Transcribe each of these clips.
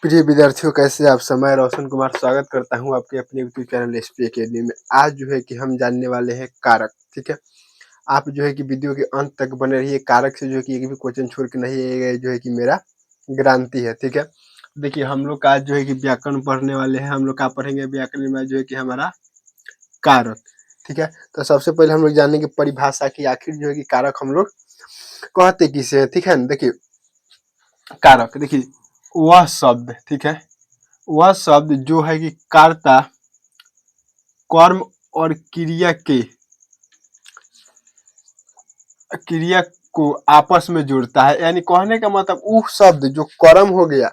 प्रिय विद्यार्थियों, कैसे आप? समय रोशन कुमार स्वागत करता हूं आपके अपने यूट्यूब चैनल एसपी अकेडमी में। आज जो है कि हम जानने वाले हैं कारक। ठीक है, आप जो है कि वीडियो के अंत तक बने रहिए। कारक से जो है कि एक भी क्वेश्चन छोड़ के नहीं आएगा, जो है कि मेरा गारंटी है। ठीक है, देखिए हम लोग आज जो है कि व्याकरण पढ़ने वाले हैं। हम लोग क्या पढ़ेंगे? व्याकरण में जो है कि हमारा कारक। ठीक है, तो सबसे पहले हम लोग जानेंगे परिभाषा की, आखिर जो है कि कारक हम लोग कहते किसे है। ठीक है, देखिए कारक, देखिए वह शब्द, ठीक है, वह शब्द जो है कि कर्ता, कर्म और क्रिया को आपस में जोड़ता है। यानी कहने का मतलब वो शब्द जो कर्म हो गया,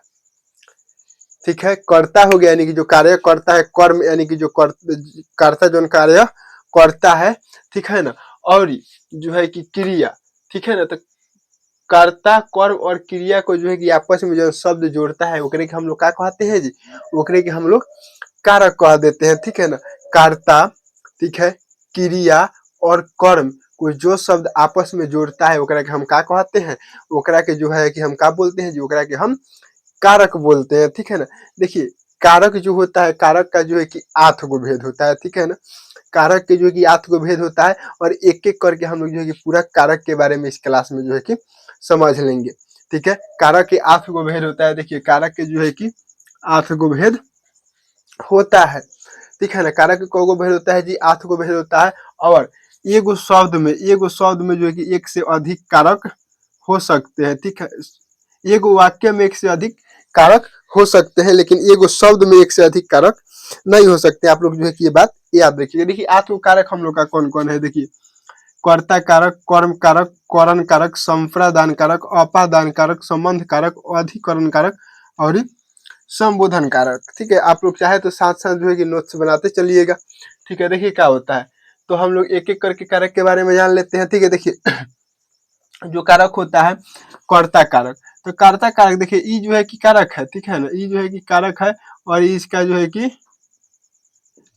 ठीक है, कर्ता हो गया, यानी कि जो कार्य करता है, कर्म यानी कि जो कर्ता जो कार्य करता है, ठीक है ना, और जो है कि क्रिया, ठीक है ना, तो कर्ता, कर्म और क्रिया को जो है कि आपस में जो शब्द जोड़ता है, ओकरे के हम लोग क्या कहते हैं जी? ओकरे के हम लोग कारक कह देते हैं। ठीक है ना, कर्ता, ठीक है, क्रिया और कर्म को जो शब्द आपस में जोड़ता है, ओकरा के हम क्या कहते हैं? ओकरा के जो है कि हम क्या बोलते हैं जी? ओकरा के हम कारक बोलते हैं। ठीक है ना, देखिए कारक जो होता है, कारक का जो है कि 8 गो भेद होता है। ठीक है ना, कारक के जो है कि 8 गो भेद होता है, और एक एक करके हम लोग जो है कि पूरा कारक के बारे में इस क्लास में जो है कि समझ लेंगे। ठीक है, कारक के 8 गो भेद होता है। देखिए कारक के जो है कि 8 गो भेद होता है। ठीक है ना, कारक के कौ गो भेद होता है जी? 8 गो भेद होता है। और एगो शब्द में जो है कि एक से अधिक कारक हो सकते हैं। ठीक है, एगो वाक्य में एक से अधिक कारक हो सकते हैं, लेकिन एगो शब्द में एक से अधिक कारक नहीं हो सकते। आप लोग जो है कि ये बात याद रखिएगा। देखिए 8 गो कारक हम लोग का कौन कौन है? देखिए कर्ता कारक, कर्म कारक, करण कारक, संप्रदान कारक, अपादान कारक, संबंध कारक, अधिकरण कारक और संबोधन कारक। ठीक है, आप लोग चाहे तो साथ साथ जो है कि नोट्स बनाते चलिएगा। ठीक है, देखिए क्या होता है, तो हम लोग एक एक करके कारक के बारे में जान लेते हैं। ठीक है, देखिए जो कारक होता है कर्ता कारक, तो कर्ता कारक देखिए ई जो है कि कारक है। ठीक है ना, ई जो है कि कारक है, और इसका जो है कि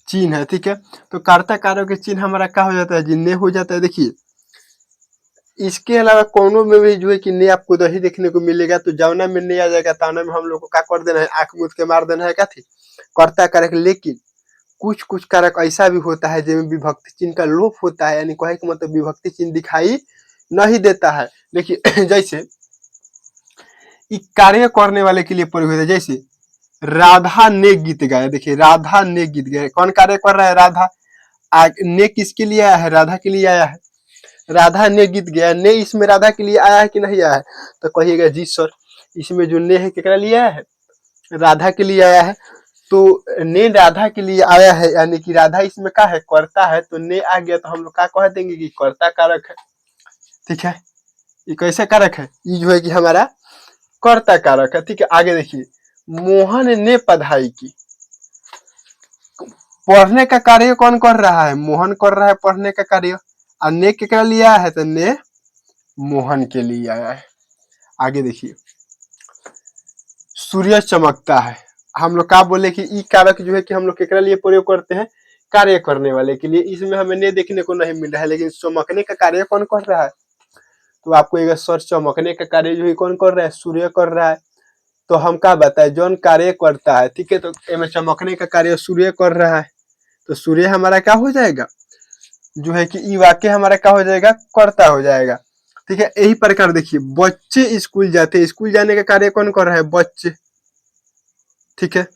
चिन्ह है। ठीक है, तो कर्ता कारक के चिन्ह हमारा क्या हो जाता है जी? ने हो जाता है। देखिए इसके अलावा कोनो में भी जो है कि ने आपको नहीं देखने को मिलेगा, तो जौना में ने आ जाएगा ताना में हम लोग को क्या कर देना है? आंख मूंद के मार देना है। क्या थी? कर्ता कारक। लेकिन कुछ कुछ कारक ऐसा भी होता है जिसमें विभक्ति चिन्ह का लोप होता है, यानी कहे का मतलब विभक्ति चिन्ह दिखाई नहीं देता है। देखिए जैसे कार्य करने वाले के लिए प्रयोग होता है। जैसे राधा ने गीत गाया, देखिए राधा ने गीत गाया, कौन कार्य कर रहा है? राधा। ने किसके लिए आया है? राधा के लिए आया है। राधा ने गीत गाया, ने इसमें राधा के लिए आया है कि नहीं आया है? तो कहिएगा जी सर, इसमें जो ने है केकरा लिए आया है? राधा के लिए आया है। तो ने राधा के लिए आया है, यानी कि राधा इसमें क्या है? कर्ता है, तो ने आ गया तो हम लोग क्या कह देंगे कि कर्ता कारक है। ठीक है, ये कैसे कारक है? ये जो है कि हमारा कर्ता कारक है। ठीक है, आगे देखिए मोहन ने पढ़ाई की, पढ़ने का कार्य कौन कर रहा है? मोहन कर रहा है पढ़ने का कार्य। और ने केकरा लिए आया है? तो ने मोहन के लिए आया है। आगे देखिए सूर्य चमकता है, हम लोग क्या बोले कि ई कारक जो है कि हम लोग केकरा लिए प्रयोग करते हैं? कार्य करने वाले के लिए। इसमें हमें ने देखने को नहीं मिल रहा है, लेकिन चमकने का कार्य कौन कर रहा है? तो आपको एक सर चमकने का कार्य जो है कौन कर रहा है? सूर्य कर रहा है। तो हम क्या बताए? जौन कार्य करता है, ठीक है, तो इसमें चमकने का कार्य सूर्य कर रहा है, तो सूर्य हमारा क्या हो जाएगा? जो है कि ई वाक्य हमारा क्या हो जाएगा? कर्ता हो जाएगा। ठीक है, यही प्रकार देखिए बच्चे स्कूल जाते हैं, स्कूल जाने का कार्य कौन कर रहा है? बच्चे। ठीक है,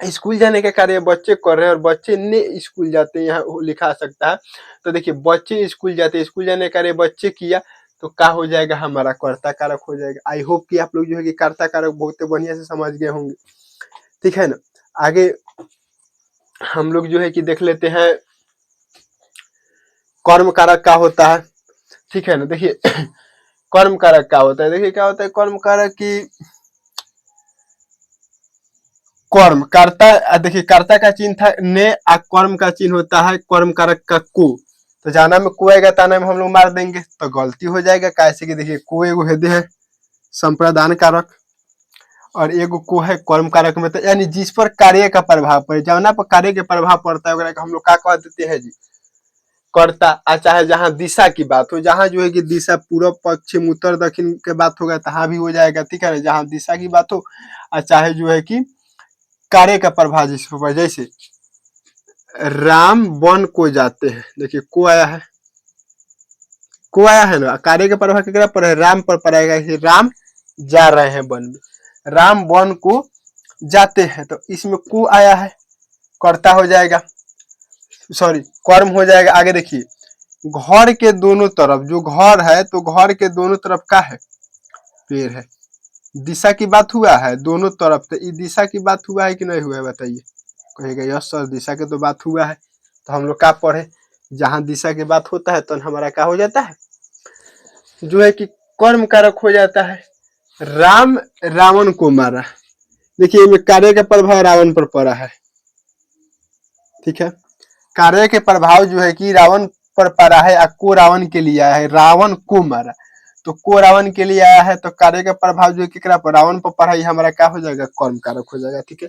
स्कूल जाने का कार्य बच्चे कर रहे हैं, और बच्चे ने स्कूल जाते हैं, यहाँ लिखा सकता है। तो देखिए बच्चे स्कूल जाते हैं, स्कूल जाने का कार्य बच्चे किया, तो क्या हो जाएगा? हमारा कर्ता कारक हो जाएगा। आई होप कि आप लोग जो है कि कर्ता कारक बहुत बढ़िया से समझ गए होंगे। ठीक है ना, आगे हम लोग जो है कि देख लेते हैं कर्म कारक क्या होता है। ठीक है ना, देखिए कर्म कारक क्या होता है? देखिए क्या होता है कर्म कारक की कर्म कर्ता, देखिए कर्ता का चिन्ह था ने, और कर्म का चिन्ह होता है कर्म कारक का को। तो जाना में को आएगा, ताना में हम लोग मार देंगे, तो गलती हो जाएगा। कैसे कि देखिए को एगो हेदे है संप्रदान कारक, और एगो को है कर्म कारक में, तो यानी जिस पर कार्य का प्रभाव पड़े, जौना पर कार्य के प्रभाव पड़ता है हम लोग क्या कह देते हैं जी? कर्ता, और चाहे जहां दिशा की बात हो, जहां जो है कि दिशा पूर्व पश्चिम उत्तर दक्षिण की बात होगा तहां भी हो जाएगा, ठीक है ना, जहां दिशा की बात हो, और चाहे जो है कि कार्य का प्रभाव जिस पर, जैसे राम वन को जाते हैं, देखिए को आया है, को आया है ना, कार्य का प्रभाव केकरा पर है, राम पर पड़ेगा, राम जा रहे हैं वन में, राम वन को जाते हैं, तो इसमें को आया है, कर्ता हो जाएगा, सॉरी कर्म हो जाएगा। आगे देखिए, घर के दोनों तरफ, जो घर है तो घर के दोनों तरफ का है, पेड़ है, दिशा की बात हुआ है दोनों तरफ, तो इस दिशा की बात हुआ है कि नहीं हुआ है बताइए, कहेगा यस सर दिशा की तो बात हुआ है, तो हम लोग क्या पढ़े, जहां दिशा की बात होता है तो हमारा क्या हो जाता है, जो है कि कर्म कारक हो जाता है। राम रावण को मारा, देखिए में कार्य का प्रभाव रावण पर पड़ा है, ठीक है, कार्य के प्रभाव जो है कि रावण पर पड़ा है, को रावण के लिए आया है, रावण को मारा, तो को रावण के लिए आया है, तो कार्य का प्रभाव जो है किकरा पर, रावण पर पड़ा है, हमारा क्या हो जाएगा, कर्म कारक हो जाएगा, ठीक है।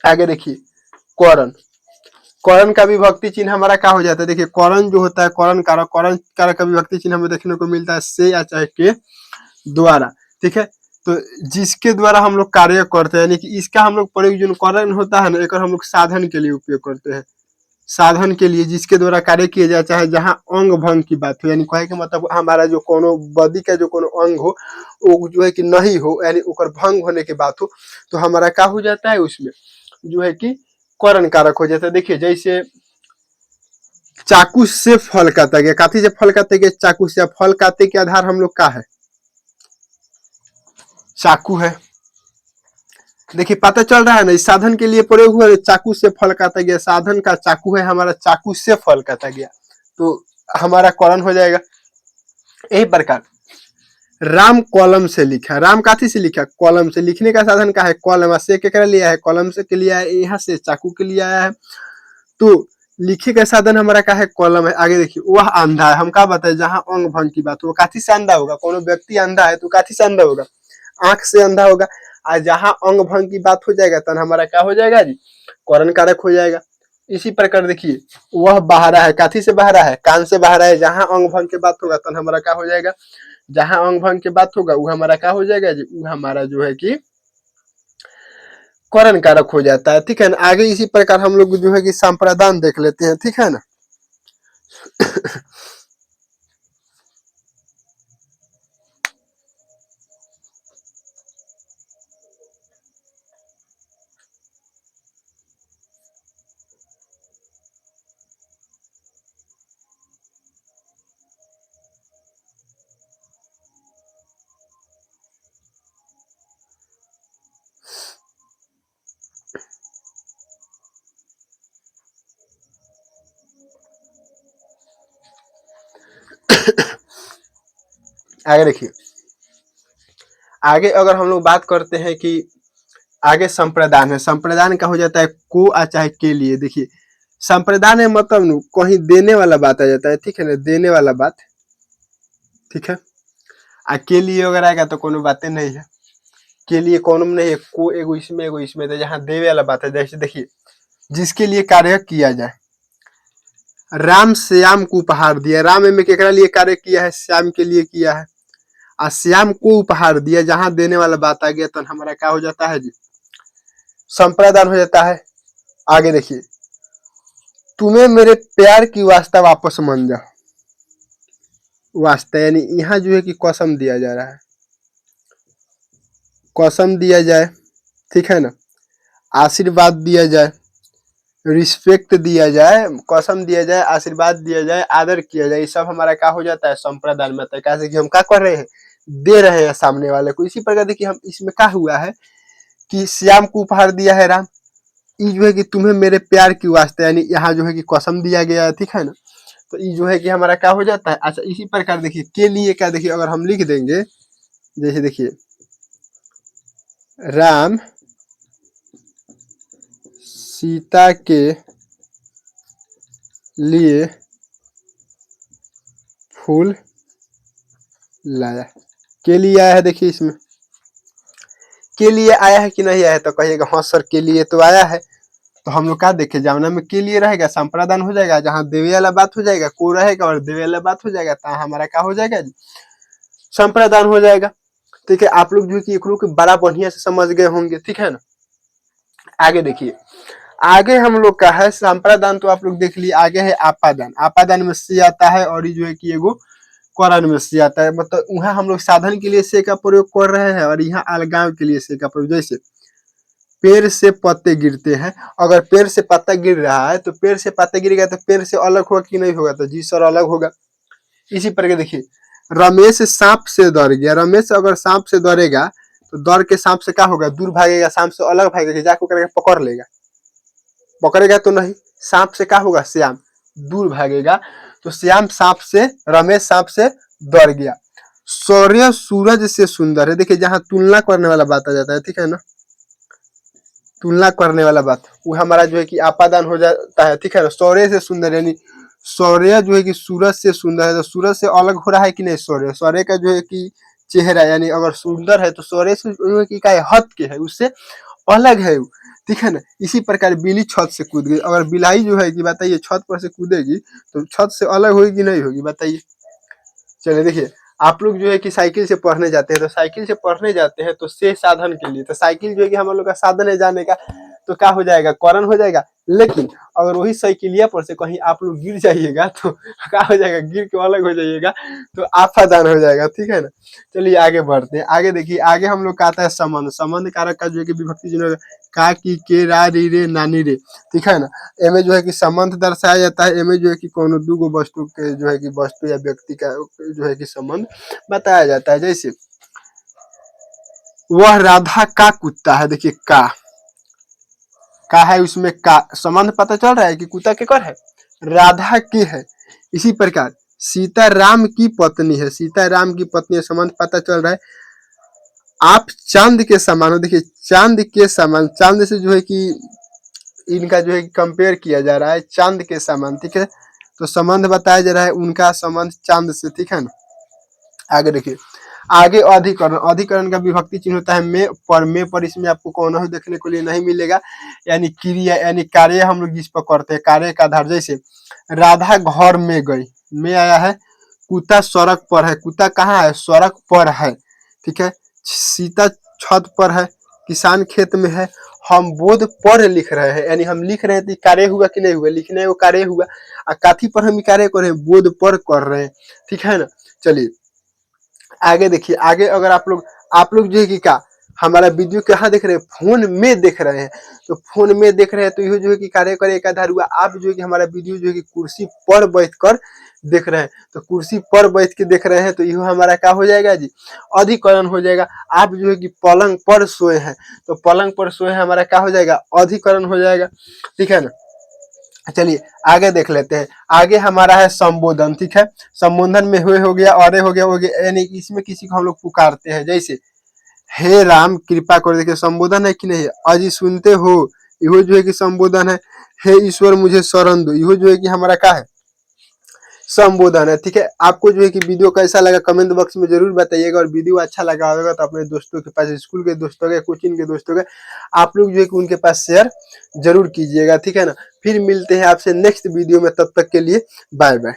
आगे देखिए, करण, करण का विभक्ति चिन्ह हमारा क्या हो जाता है, देखिए करण जो होता है करण कारक का विभक्ति चिन्ह हमें देखने को मिलता है से या चाहे के द्वारा, ठीक है, तो जिसके द्वारा हम लोग कार्य करते हैं, यानी कि इसका हम लोग प्रयोग जो करण होता है ना, एक हम लोग साधन के लिए उपयोग करते हैं, साधन के लिए जिसके द्वारा कार्य किया जाए, चाहे जहां अंग भंग की बात हो, यानी कहे के मतलब हमारा जो कोनो बॉडी का जो कोनो अंग हो वो जो है कि नहीं हो, यानी ओकर भंग होने की बात हो, तो हमारा क्या हो जाता है, उसमें जो है कि करण कारक हो जाता है। देखिए जैसे चाकू से फल काटा गया, काफी से फल काटे गए, चाकू से, फल काटे के आधार हम लोग का है, चाकू है, देखिए पता चल रहा है ना, इस साधन के लिए प्रयोग हुआ, चाकू से फल काटा गया, साधन का चाकू है हमारा, चाकू से फल काटा गया, तो हमारा करण हो जाएगा। यही प्रकार राम कलम से लिखा, राम काथी से लिखा, कलम से, लिखने का साधन का है कलम, से केकरा लिया है, कलम से के लिए आया है, यहाँ से चाकू के लिए आया है, तो लिखे का साधन हमारा क्या है, कलम है। आगे देखिए, वह अंधा है, हम क्या बताए, जहां अंग भंग की बात हो, काथी से अंधा होगा, कोनो व्यक्ति अंधा है तो काथी से अंधा होगा, आंख से अंधा होगा, और जहां अंग भंग की बात हो जाएगा तब हमारा क्या हो जाएगा जी, करण कारक हो जाएगा। इसी प्रकार देखिए, वह बहरा है, काथी से बहरा है, कान से बहरा है, जहां अंग भंग की बात होगा तब हमारा क्या हो जाएगा, जहां अंग भंग की बात होगा वो हमारा क्या हो जाएगा जी, वो हमारा जो है कि करण कारक हो जाता है, ठीक है ना। आगे इसी प्रकार हम लोग जो है कि संप्रदान देख लेते हैं, ठीक है ना। आगे देखिए, आगे अगर हम लोग बात करते हैं कि आगे संप्रदान है, संप्रदान का हो जाता है को आ चाहे के लिए, देखिए संप्रदान है मतलब नु कहीं देने वाला बात आ जाता है, ठीक है ना, देने वाला बात, ठीक है, आ के लिए अगर आएगा तो कोनो बातें नहीं है, के लिए कौन नहीं है, को एगो इसमें तो जहाँ देवे वाला बात है, जैसे देखिए जिसके लिए कार्य किया जाए, राम श्याम को उपहार दिया, राम में केकरा लिए कार्य किया है, श्याम के लिए किया है, और श्याम को उपहार दिया, जहां देने वाला बात आ गया तो हमारा क्या हो जाता है जी, संप्रदान हो जाता है। आगे देखिए, तुम्हें मेरे प्यार की वास्ता वापस मान जाओ, वास्ता यानी यहाँ जो है कि कसम दिया जा रहा है, कसम दिया जाए, ठीक है ना, आशीर्वाद दिया जाए, रिस्पेक्ट दिया जाए, कसम दिया जाए, आशीर्वाद दिया जाए, आदर किया जाए, ये सब हमारा क्या हो जाता है, संप्रदान में आता है। कैसे कि हम क्या कर रहे हैं, दे रहे हैं सामने वाले को। इसी प्रकार देखिए, हम इसमें क्या हुआ है कि श्याम को उपहार दिया है राम, ये जो है कि तुम्हें मेरे प्यार की वास्ते, यानी यहाँ जो है कि कसम दिया गया है, ठीक है ना, तो ये जो है कि हमारा क्या हो जाता है। अच्छा इसी प्रकार देखिए, के लिए क्या, देखिए अगर हम लिख देंगे, जैसे देखिए राम सीता के लिए फूल लाया, के लिए आया है, देखिए इसमें के लिए आया है कि नहीं आया है, तो कहिएगा हाँ सर के लिए तो आया है, तो हम लोग क्या देखे, जावना में के लिए रहेगा संप्रदान हो जाएगा, जहाँ देवे वाला बात हो जाएगा को रहेगा और देवे वाला बात हो जाएगा, तो हमारा क्या हो जाएगा जी, संप्रदान हो जाएगा। ठीक है, आप लोग जो है कि एकरो को बड़ा बढ़िया से समझ गए होंगे। ठीक है ना, आगे देखिए, आगे हम लोग का है संप्रदान, तो आप लोग देख लिए। आगे है आपादान, आपादान में सी आता है और ये जो है कि एगो करण में सी आता है, मतलब वहाँ हम लोग साधन के लिए से का प्रयोग कर रहे हैं और यहाँ अलगाव के लिए से का प्रयोग। जैसे पेड़ से पत्ते गिरते हैं, अगर पेड़ से पत्ता गिर रहा है तो पेड़ से पत्ता गिरेगा तो पेड़ से अलग होगा कि नहीं होगा, तो जी सर अलग होगा। इसी प्रकार देखिए, रमेश सांप से डर गया, रमेश अगर सांप से डरेगा तो डर के सांप से क्या होगा, दूर भागेगा, सांप से अलग भागेगा, जाकर करके पकड़ लेगा, पकड़ेगा तो नहीं, सांप से क्या होगा, श्याम दूर भागेगा। तो श्याम सांप से, रमेश सांप से डर गया। सूर्य सूरज से सुंदर है, देखिए जहां तुलना करने वाला बात आ जाता है। ठीक है ना, तुलना करने वाला बात वो हमारा जो है कि आपादान हो जाता है। ठीक है ना, सूर्य से सुंदर यानी सूर्य जो है कि सूरज से सुंदर है, तो सूरज से अलग हो रहा है कि नहीं, सूर्य सूर्य का जो है कि चेहरा यानी अगर सुंदर है तो सूर्य से जो है कि क्या है, हट के है, उससे अलग है वो। ठीक है ना, इसी प्रकार बिल्ली छत से कूद गई, अगर बिलाई जो है कि बताइए छत पर से कूदेगी तो छत से अलग होगी कि नहीं होगी, बताइए। चलिए देखिए, आप लोग जो है कि साइकिल से पढ़ने जाते हैं, तो साइकिल से पढ़ने जाते हैं तो से साधन के लिए, तो साइकिल जो है कि हम लोग का साधन है जाने का, तो क्या हो जाएगा, करण हो जाएगा। लेकिन अगर वही साइकिलिया पर से कहीं आप लोग गिर जाइएगा तो क्या हो जाएगा, गिर के अलग हो जाइएगा तो आपादान हो जाएगा। ठीक है ना, चलिए आगे बढ़ते हैं। आगे देखिए, आगे हम लोग का आता है संबंध, संबंध कारक का जो है कि विभक्ति चिन्ह का, की, के, रा, री, रे, नानी, रे। ठीक है ना, एमे जो है कि संबंध दर्शाया जाता है, एमे जो है कि कोनो दूगो वस्तु के जो है कि वस्तु या व्यक्ति का जो है कि संबंध बताया जाता है। जैसे वह राधा का कुत्ता है, देखिए का है, उसमें का संबंध पता चल रहा है कि कुत्ता के कर है, राधा के है। इसी प्रकार सीता राम की पत्नी है, सीता राम की पत्नी है, संबंध पता चल रहा है। आप चांद के समान हो, देखिए चांद के समान, चांद से जो है कि इनका जो है कंपेयर किया जा रहा है, चांद के समान। ठीक है, तो संबंध बताया जा रहा है उनका संबंध चांद से। ठीक है ना, आगे देखिए, आगे अधिकरण, अधिकरण का विभक्ति चिन्ह होता है में पर इसमें आपको कौन हो देखने को लिए नहीं मिलेगा, यानी क्रिया यानी कार्य हम लोग जिस पर करते हैं, कार्य का आधार। जैसे राधा घर में गई, में आया है, कुत्ता सड़क पर है, कुत्ता कहाँ है, सड़क पर है। ठीक है, सीता छत पर है, किसान खेत में है, हम बोध पर लिख रहे हैं, यानी हम लिख रहे हैं तो कार्य हुआ कि नहीं हुआ, लिखने को कार्य हुआ, काथी पर हम कार्य कर रहे हैं, बोध पर कर रहे हैं। ठीक है ना, चलिए आगे देखिए, आगे अगर आप लोग जो है कि क्या हमारा वीडियो कहाँ देख रहे हैं, फोन में देख रहे हैं, तो फोन में देख रहे हैं तो यह जो है कि कार्य करे एक आधार हुआ। आप जो है कि हमारा वीडियो जो है कि कुर्सी पर बैठ कर देख रहे हैं, तो कुर्सी पर बैठ के देख रहे हैं तो यह हमारा क्या हो जाएगा जी, अधिकरण हो जाएगा। आप जो है कि पलंग पर सोए हैं, तो पलंग पर सोए हैं हमारा क्या हो जाएगा, अधिकरण हो जाएगा। ठीक है ना, चलिए आगे देख लेते हैं। आगे हमारा है संबोधन। ठीक है, संबोधन में हुए हो गया, और हो गया, यानी इसमें किसी को हम लोग पुकारते हैं। जैसे हे राम कृपा कर, देखिए संबोधन है कि नहीं, अजी सुनते हो, इहो जो है कि संबोधन है। हे ईश्वर मुझे शरण दो, इहो जो है कि हमारा क्या है, संबोधन है। ठीक है, आपको जो है कि वीडियो कैसा लगा कमेंट बॉक्स में जरूर बताइएगा, और वीडियो अच्छा लगा होगा तो अपने दोस्तों के पास, स्कूल के दोस्तों के, कोचिंग के दोस्तों के, आप लोग जो है कि उनके पास शेयर जरूर कीजिएगा। ठीक है ना, फिर मिलते हैं आपसे नेक्स्ट वीडियो में, तब तक के लिए बाय बाय।